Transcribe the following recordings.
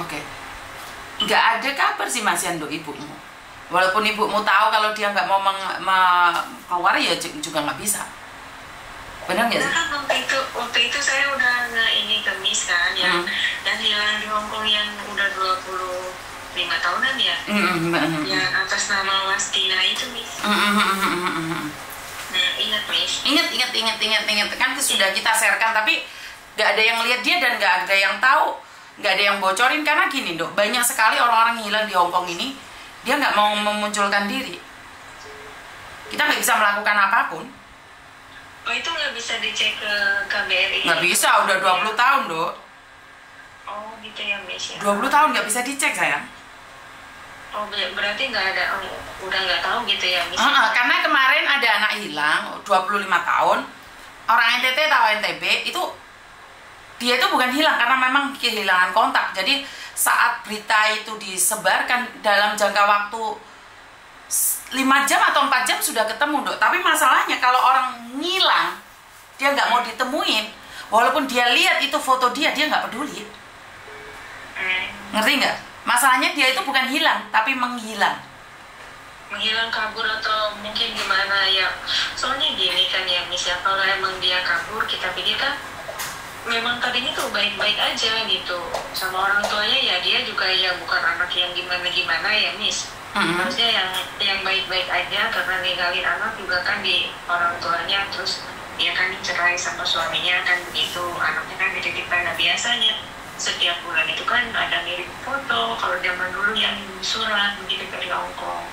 Oke. Nggak ada kabar sih Mas Yando ibumu. Walaupun ibumu tahu kalau dia nggak mau keluar ya juga nggak bisa. Benar nggak sih? Nah, kan waktu itu saya udah ini ke Miss kan yang dan hilang di Hong Kong yang udah 25 tahunan ya. Yang atas nama Wastina itu Miss. Nah, ingat Miss. Ingat kan sudah kita sharekan tapi nggak ada yang lihat dia dan nggak ada yang tahu, nggak ada yang bocorin karena gini Dok, banyak sekali orang-orang hilang di Hong Kong ini dia nggak mau memunculkan diri. Kita nggak bisa melakukan apapun. Oh itu nggak bisa dicek ke KBRI? Nggak bisa, udah 20 tahun Dok. Oh gitu ya Miss ya. 20 tahun nggak bisa dicek sayang. Oh berarti nggak ada, udah nggak tahu gitu ya Miss? Karena kemarin ada anak hilang 25 tahun, orang NTT atau NTB itu dia itu bukan hilang karena memang kehilangan kontak. Jadi saat berita itu disebarkan dalam jangka waktu 5 jam atau 4 jam sudah ketemu Dok. Tapi masalahnya kalau orang ngilang dia nggak mau ditemuin, walaupun dia lihat itu foto dia nggak peduli. Ngerti nggak? Masalahnya dia itu bukan hilang tapi menghilang. Menghilang, kabur atau mungkin gimana ya. Soalnya gini kan ya Miss ya, kalau emang dia kabur kita pikir kan memang tadinya tuh baik-baik aja gitu sama orang tuanya ya, dia juga ya bukan anak yang gimana-gimana ya Miss. Harusnya yang baik-baik aja karena ninggalin anak juga kan di orang tuanya, terus dia kan cerai sama suaminya kan begitu, anaknya kan dititipkan. Nah biasanya setiap bulan itu kan ada ngirim foto, kalau zaman dulu yang surat begitu dari Hongkong.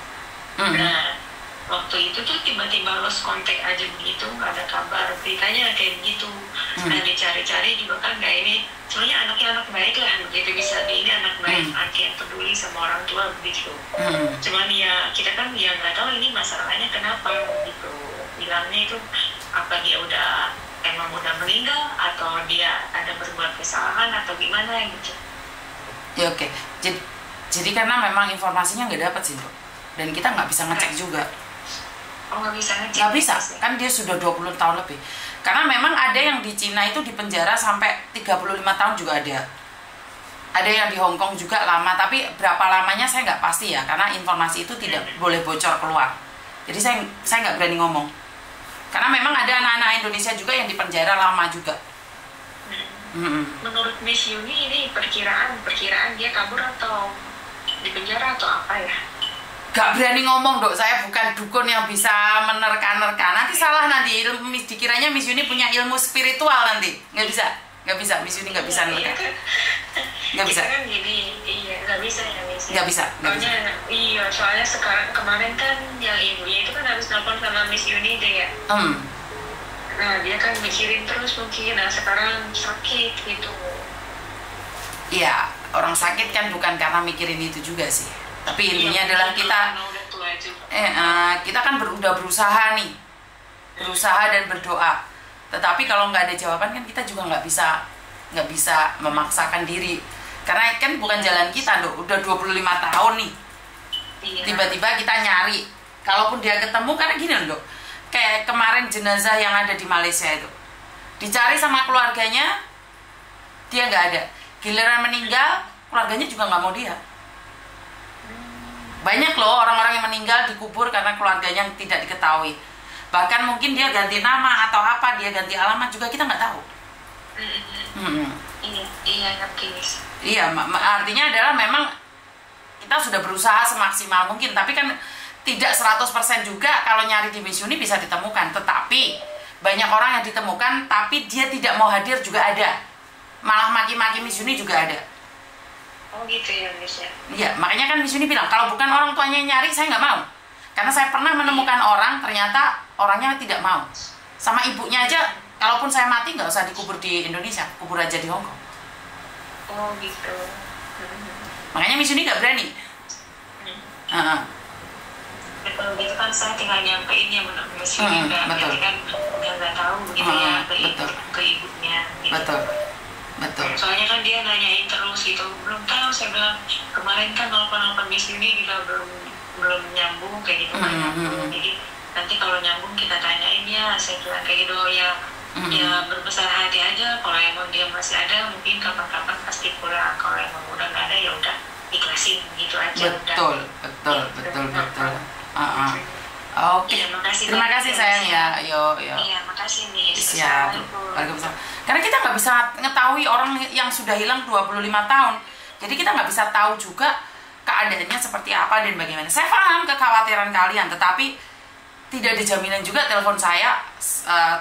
Nah waktu itu tuh tiba-tiba lost contact aja begitu, nggak ada kabar, beritanya kayak begitu. Nah dicari-cari juga kan nggak ini, soalnya anaknya anak baik lah, begitu bisa di ini anak baik, anak yang peduli sama orang tua begitu. Cuman ya kita kan ya nggak tahu ini masalahnya kenapa gitu, bilangnya itu apa dia udah emang udah meninggal atau dia ada berbuat kesalahan atau gimana gitu. Ya oke. Jadi karena memang informasinya nggak dapat sih Dok, dan kita nggak bisa ngecek juga. Oh nggak bisa ngecek? Nggak bisa, kan dia sudah 20 tahun lebih. Karena memang ada yang di Cina itu di penjara sampai 35 tahun juga ada. Ada yang di Hong Kong juga lama, tapi berapa lamanya saya nggak pasti ya, karena informasi itu tidak boleh bocor keluar. Jadi saya nggak berani ngomong. Karena memang ada anak-anak Indonesia juga yang di penjara lama juga. Menurut Miss Yuni ini perkiraan dia kabur atau di penjara atau apa ya? Gak berani ngomong Dok, saya bukan dukun yang bisa menerka-nerka. Nanti salah nanti, dikiranya Miss Yuni punya ilmu spiritual nanti. Nggak bisa, Miss Yuni nggak bisa nerka. Nggak bisa. Kan jadi, iya nggak bisa ya Miss. Nggak bisa. Iya, soalnya kemarin kan yang ibunya itu kan harus nelfon sama Miss Yuni deh ya. Nah dia kan mikirin terus mungkin, nah sekarang sakit gitu. Iya, orang sakit kan bukan karena mikirin itu juga sih. Tapi intinya adalah kita kan udah berusaha nih, berusaha dan berdoa. Tetapi kalau nggak ada jawaban kan kita juga nggak bisa memaksakan diri. Karena kan bukan jalan kita Dok, udah 25 tahun nih. Tiba-tiba kita nyari, kalaupun dia ketemu, karena gini Dok, kayak kemarin jenazah yang ada di Malaysia itu, dicari sama keluarganya, dia nggak ada. Giliran meninggal, keluarganya juga nggak mau dia. Banyak loh orang-orang yang meninggal dikubur karena keluarganya yang tidak diketahui. Bahkan mungkin dia ganti nama atau apa, dia ganti alamat juga kita nggak tahu. Iya, ngerti. Iya, artinya adalah memang kita sudah berusaha semaksimal mungkin, tapi kan tidak 100% juga kalau nyari di Miss Yuni bisa ditemukan. Tetapi banyak orang yang ditemukan tapi dia tidak mau hadir juga ada. Malah maki-maki Miss Yuni juga ada. Oh gitu ya Miss ya? Iya, makanya kan Miss Yuni bilang kalau bukan orang tuanya yang nyari saya nggak mau. Karena saya pernah menemukan orang ternyata orangnya tidak mau. Sama ibunya aja, kalaupun saya mati nggak usah dikubur di Indonesia, kubur aja di Hong Kong. Oh gitu. Makanya Miss Yuni nggak berani. Kalau gitu kan saya tinggal nyampein ya menurut Miss Yuni, berarti kan udah nggak tahu begitu ya ke ibunya. Gitu. Betul. Soalnya kan dia nanyain terus gitu, belum tahu. Saya bilang kemarin kan nelfon Miss Yuni juga belum nyambung kayak gitu kan. Jadi nanti kalau nyambung kita tanyain ya. Saya bilang kayak gitu ya. Ya berbesar hati aja. Kalau emang dia masih ada, mungkin kapan-kapan pasti pulang. Kalau emang udah nggak ada Ya, Waalaikumsalam. Karena kita nggak bisa mengetahui orang yang sudah hilang 25 tahun. Jadi kita nggak bisa tahu juga keadaannya seperti apa dan bagaimana. Saya paham kekhawatiran kalian, tetapi tidak ada jaminan juga telepon saya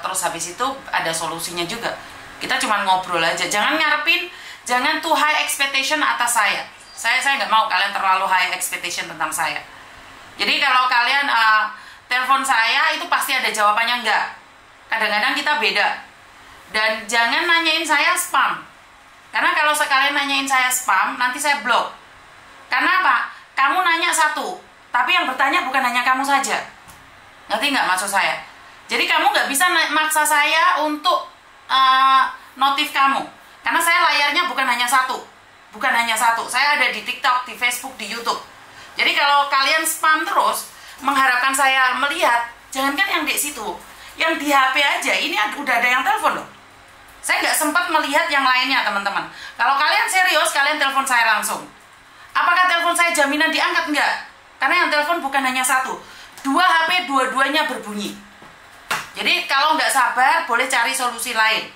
terus habis itu ada solusinya juga. Kita cuma ngobrol aja. Jangan ngarepin, jangan too high expectation atas saya. Saya nggak mau kalian terlalu high expectation tentang saya. Jadi kalau kalian telepon saya itu pasti ada jawabannya, enggak. Kadang-kadang kita beda. Dan jangan nanyain saya spam. Karena kalau sekalian nanyain saya spam, nanti saya blok. Karena apa? Kamu nanya satu, tapi yang bertanya bukan hanya kamu saja. Ngerti nggak maksud saya? Jadi kamu nggak bisa maksa saya untuk notif kamu. Karena saya layarnya bukan hanya satu. Bukan hanya satu. Saya ada di TikTok, di Facebook, di YouTube. Jadi kalau kalian spam terus, mengharapkan saya melihat, jangankan yang di situ, yang di HP aja, ini udah ada yang telepon loh. Saya nggak sempat melihat yang lainnya, teman-teman. Kalau kalian serius, kalian telepon saya langsung. Apakah telepon saya jaminan diangkat? Enggak. Karena yang telepon bukan hanya satu. 2 HP, dua-duanya berbunyi. Jadi kalau nggak sabar, boleh cari solusi lain.